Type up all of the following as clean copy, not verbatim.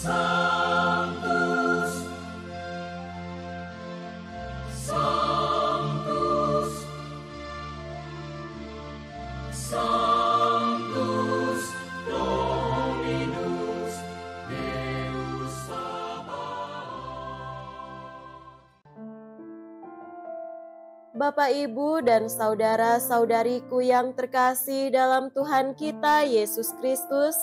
Sanctus, Sanctus, Sanctus Dominus Deus Sabaoth. Bapak, Ibu, dan saudara-saudariku yang terkasih dalam Tuhan kita Yesus Kristus,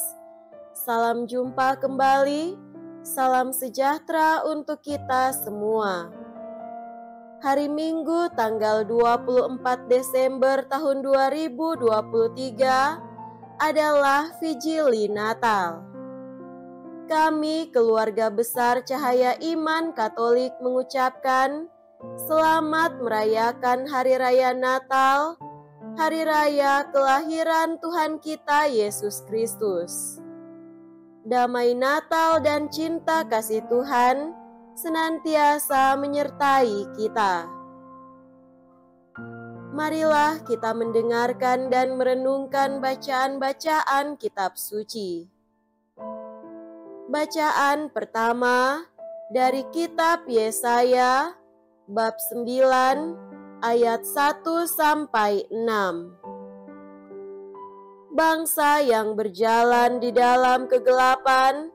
salam jumpa kembali, salam sejahtera untuk kita semua. Hari Minggu tanggal 24 Desember tahun 2023 adalah Vigili Natal. Kami, keluarga besar Cahaya Iman Katolik, mengucapkan selamat merayakan Hari Raya Natal, Hari Raya kelahiran Tuhan kita Yesus Kristus. Damai Natal dan cinta kasih Tuhan senantiasa menyertai kita. Marilah kita mendengarkan dan merenungkan bacaan-bacaan kitab suci. Bacaan pertama dari kitab Yesaya bab 9 ayat 1 sampai 6. Bangsa yang berjalan di dalam kegelapan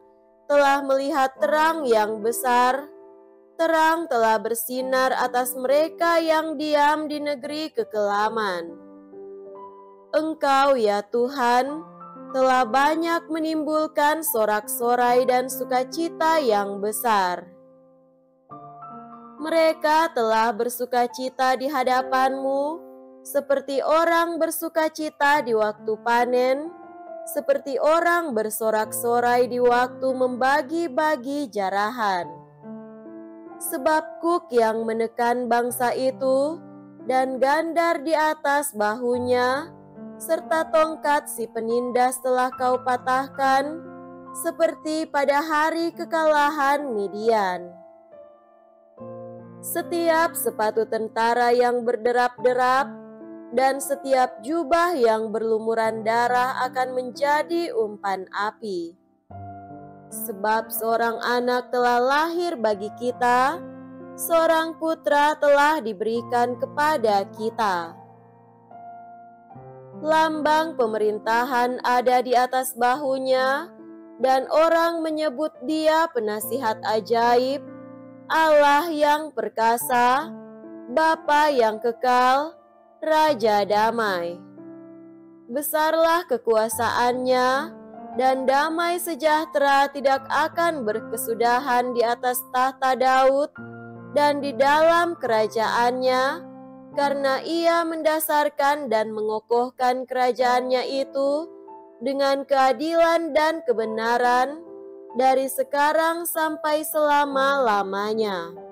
telah melihat terang yang besar. Terang telah bersinar atas mereka yang diam di negeri kekelaman. Engkau, ya Tuhan, telah banyak menimbulkan sorak-sorai dan sukacita yang besar. Mereka telah bersukacita di hadapan-Mu, seperti orang bersukacita di waktu panen, seperti orang bersorak-sorai di waktu membagi-bagi jarahan. Sebab kuk yang menekan bangsa itu dan gandar di atas bahunya, serta tongkat si penindas telah Kau patahkan, seperti pada hari kekalahan Midian. Setiap sepatu tentara yang berderap-derap dan setiap jubah yang berlumuran darah akan menjadi umpan api. Sebab seorang anak telah lahir bagi kita, seorang putra telah diberikan kepada kita. Lambang pemerintahan ada di atas bahunya, dan orang menyebut Dia Penasihat Ajaib, Allah yang perkasa, Bapa yang kekal, Raja Damai. Besarlah kekuasaannya, dan damai sejahtera tidak akan berkesudahan di atas tahta Daud dan di dalam kerajaannya, karena Ia mendasarkan dan mengokohkan kerajaannya itu dengan keadilan dan kebenaran dari sekarang sampai selama-lamanya.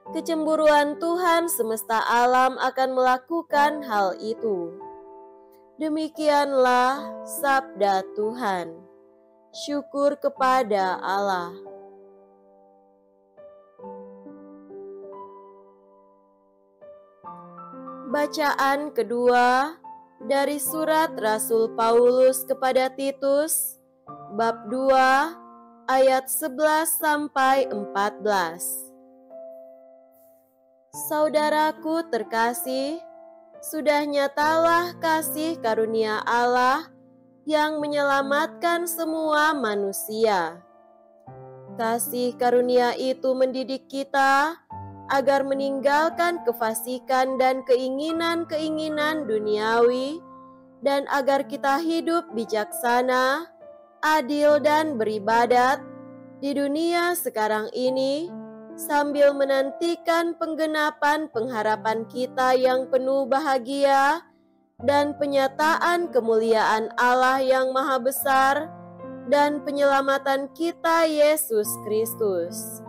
Kecemburuan Tuhan semesta alam akan melakukan hal itu. Demikianlah sabda Tuhan. Syukur kepada Allah. Bacaan kedua dari surat Rasul Paulus kepada Titus, bab 2 ayat 11 sampai 14. Saudaraku terkasih, sudah nyatalah kasih karunia Allah yang menyelamatkan semua manusia. Kasih karunia itu mendidik kita agar meninggalkan kefasikan dan keinginan-keinginan duniawi, dan agar kita hidup bijaksana, adil, dan beribadat di dunia sekarang ini, sambil menantikan penggenapan pengharapan kita yang penuh bahagia dan penyataan kemuliaan Allah yang Maha Besar dan penyelamatan kita Yesus Kristus.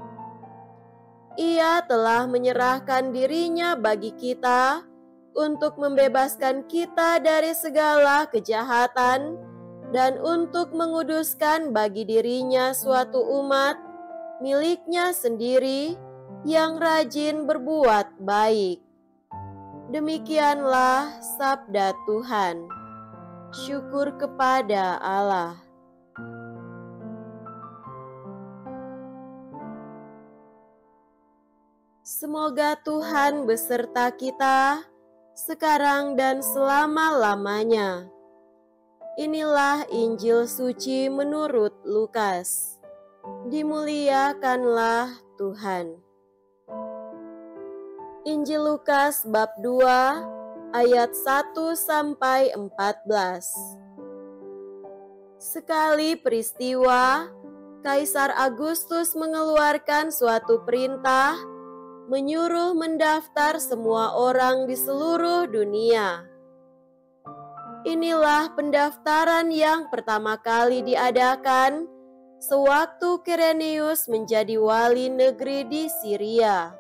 Ia telah menyerahkan dirinya bagi kita untuk membebaskan kita dari segala kejahatan dan untuk menguduskan bagi dirinya suatu umat miliknya sendiri yang rajin berbuat baik. Demikianlah sabda Tuhan. Syukur kepada Allah. Semoga Tuhan beserta kita, sekarang dan selama-lamanya. Inilah Injil suci menurut Lukas. Dimuliakanlah Tuhan. Injil Lukas bab 2 ayat 1-14. Sekali peristiwa, Kaisar Agustus mengeluarkan suatu perintah menyuruh mendaftar semua orang di seluruh dunia. Inilah pendaftaran yang pertama kali diadakan sewaktu Kirenius menjadi wali negeri di Syria.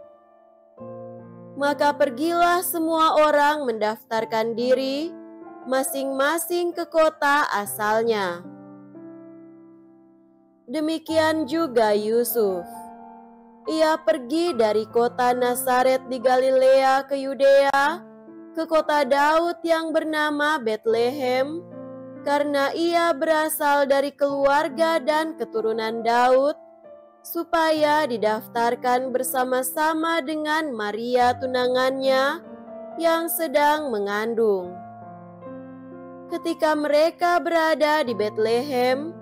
Maka pergilah semua orang mendaftarkan diri masing-masing ke kota asalnya. Demikian juga Yusuf. Ia pergi dari kota Nazaret di Galilea ke Yudea, ke kota Daud yang bernama Betlehem, karena ia berasal dari keluarga dan keturunan Daud, supaya didaftarkan bersama-sama dengan Maria tunangannya yang sedang mengandung. Ketika mereka berada di Betlehem,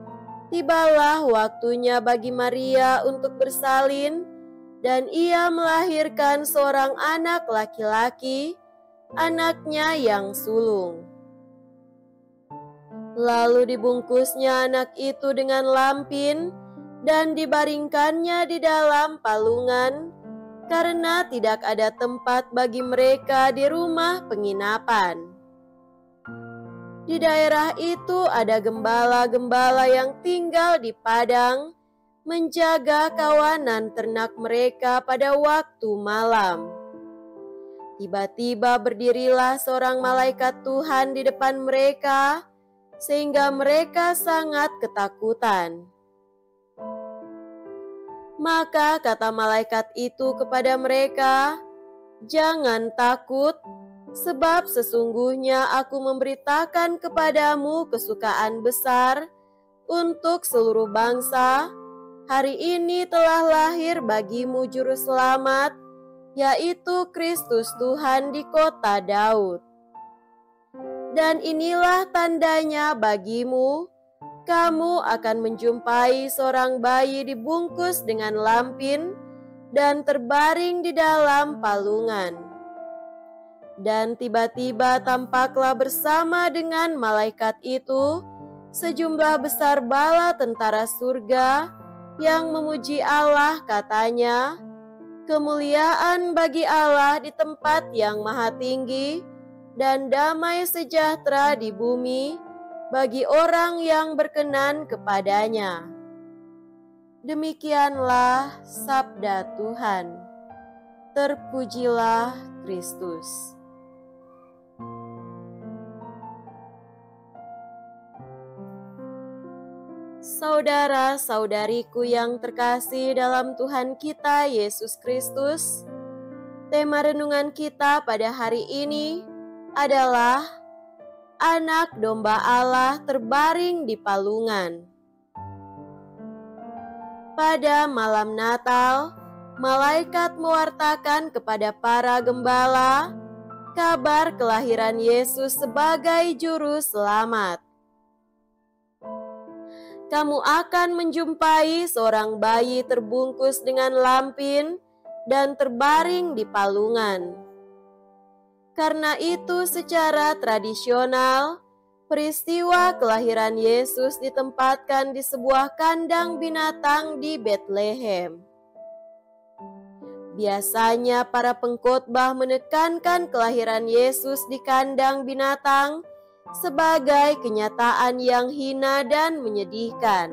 tibalah waktunya bagi Maria untuk bersalin, dan ia melahirkan seorang anak laki-laki, anaknya yang sulung. Lalu dibungkusnya anak itu dengan lampin, dan dibaringkannya di dalam palungan, karena tidak ada tempat bagi mereka di rumah penginapan. Di daerah itu ada gembala-gembala yang tinggal di padang, menjaga kawanan ternak mereka pada waktu malam. Tiba-tiba berdirilah seorang malaikat Tuhan di depan mereka, sehingga mereka sangat ketakutan. Maka kata malaikat itu kepada mereka, "Jangan takut, sebab sesungguhnya aku memberitakan kepadamu kesukaan besar untuk seluruh bangsa. Hari ini telah lahir bagimu juru selamat, yaitu Kristus Tuhan di kota Daud. Dan inilah tandanya bagimu, kamu akan menjumpai seorang bayi dibungkus dengan lampin dan terbaring di dalam palungan." Dan tiba-tiba tampaklah bersama dengan malaikat itu sejumlah besar bala tentara surga yang memuji Allah, katanya, "Kemuliaan bagi Allah di tempat yang maha tinggi, dan damai sejahtera di bumi bagi orang yang berkenan kepadanya." Demikianlah sabda Tuhan. Terpujilah Kristus. Saudara-saudariku yang terkasih dalam Tuhan kita Yesus Kristus, tema renungan kita pada hari ini adalah Anak Domba Allah terbaring di palungan. Pada malam Natal, malaikat mewartakan kepada para gembala kabar kelahiran Yesus sebagai juru selamat. Kamu akan menjumpai seorang bayi terbungkus dengan lampin dan terbaring di palungan. Karena itu secara tradisional, peristiwa kelahiran Yesus ditempatkan di sebuah kandang binatang di Betlehem. Biasanya para pengkhotbah menekankan kelahiran Yesus di kandang binatang sebagai kenyataan yang hina dan menyedihkan.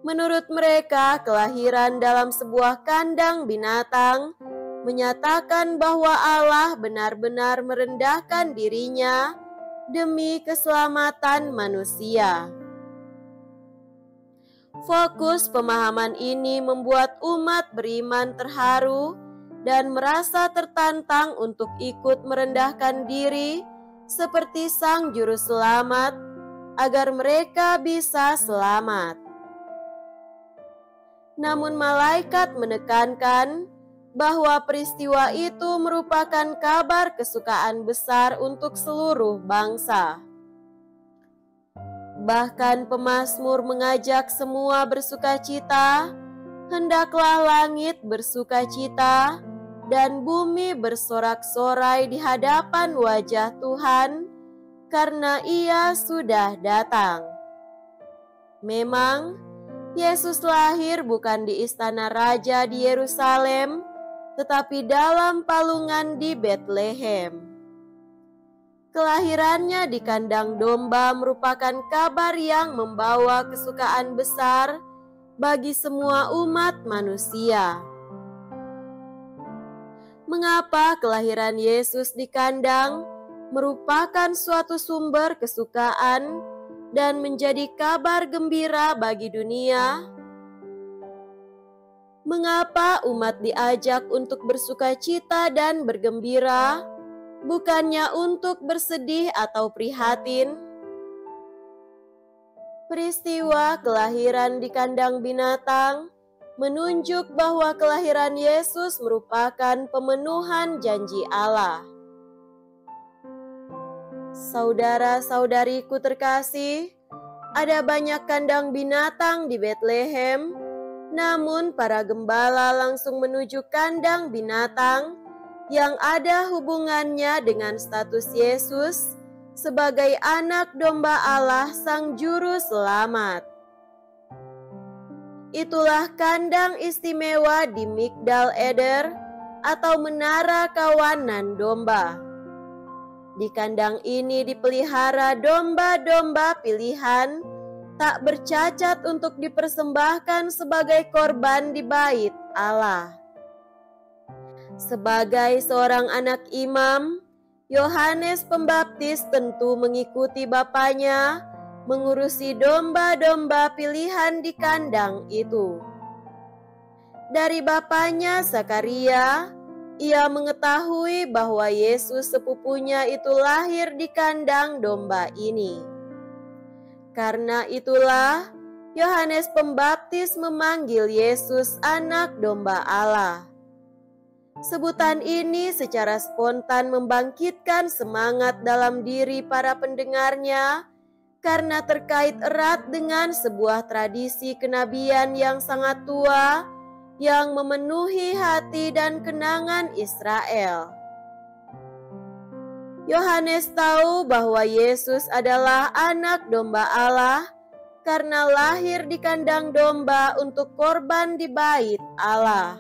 Menurut mereka, kelahiran dalam sebuah kandang binatang menyatakan bahwa Allah benar-benar merendahkan dirinya demi keselamatan manusia. Fokus pemahaman ini membuat umat beriman terharu dan merasa tertantang untuk ikut merendahkan diri seperti Sang Juru Selamat agar mereka bisa selamat. Namun malaikat menekankan bahwa peristiwa itu merupakan kabar kesukaan besar untuk seluruh bangsa. Bahkan pemazmur mengajak semua bersukacita, hendaklah langit bersukacita dan bumi bersorak-sorai di hadapan wajah Tuhan, karena Ia sudah datang. Memang, Yesus lahir bukan di istana raja di Yerusalem, tetapi dalam palungan di Betlehem. Kelahirannya di kandang domba merupakan kabar yang membawa kesukaan besar bagi semua umat manusia. Mengapa kelahiran Yesus di kandang merupakan suatu sumber kesukaan dan menjadi kabar gembira bagi dunia? Mengapa umat diajak untuk bersukacita dan bergembira, bukannya untuk bersedih atau prihatin? Peristiwa kelahiran di kandang binatang menunjuk bahwa kelahiran Yesus merupakan pemenuhan janji Allah. Saudara-saudariku terkasih, ada banyak kandang binatang di Betlehem, namun para gembala langsung menuju kandang binatang yang ada hubungannya dengan status Yesus sebagai anak domba Allah Sang Juru Selamat. Itulah kandang istimewa di Migdal Eder atau menara kawanan domba. Di kandang ini dipelihara domba-domba pilihan tak bercacat untuk dipersembahkan sebagai korban di bait Allah. Sebagai seorang anak imam, Yohanes Pembaptis tentu mengikuti bapaknya mengurusi domba-domba pilihan di kandang itu. Dari bapaknya Zakaria, ia mengetahui bahwa Yesus sepupunya itu lahir di kandang domba ini. Karena itulah Yohanes Pembaptis memanggil Yesus anak domba Allah. Sebutan ini secara spontan membangkitkan semangat dalam diri para pendengarnya karena terkait erat dengan sebuah tradisi kenabian yang sangat tua yang memenuhi hati dan kenangan Israel. Yohanes tahu bahwa Yesus adalah anak domba Allah karena lahir di kandang domba untuk korban di bait Allah.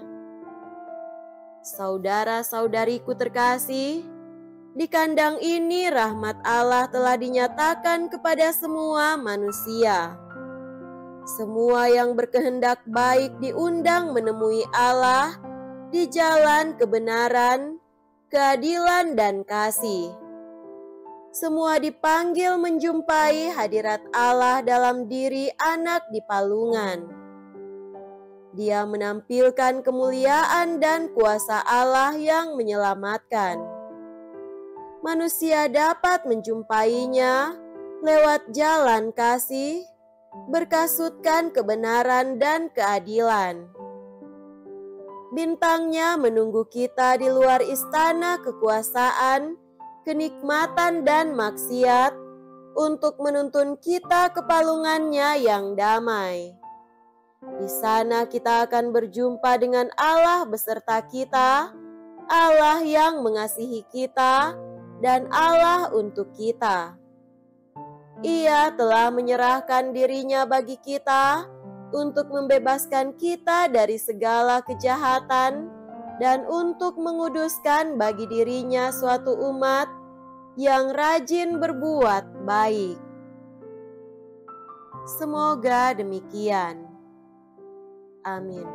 Saudara-saudariku terkasih, di kandang ini rahmat Allah telah dinyatakan kepada semua manusia. Semua yang berkehendak baik diundang menemui Allah di jalan kebenaran, keadilan, dan kasih. Semua dipanggil menjumpai hadirat Allah dalam diri anak di palungan. Dia menampilkan kemuliaan dan kuasa Allah yang menyelamatkan. Manusia dapat menjumpainya lewat jalan kasih, berkasutkan kebenaran dan keadilan. Bintangnya menunggu kita di luar istana kekuasaan, kenikmatan, dan maksiat untuk menuntun kita ke palungannya yang damai. Di sana kita akan berjumpa dengan Allah beserta kita, Allah yang mengasihi kita, dan Allah untuk kita. Ia telah menyerahkan dirinya bagi kita untuk membebaskan kita dari segala kejahatan dan untuk menguduskan bagi dirinya suatu umat yang rajin berbuat baik. Semoga demikian. Amin.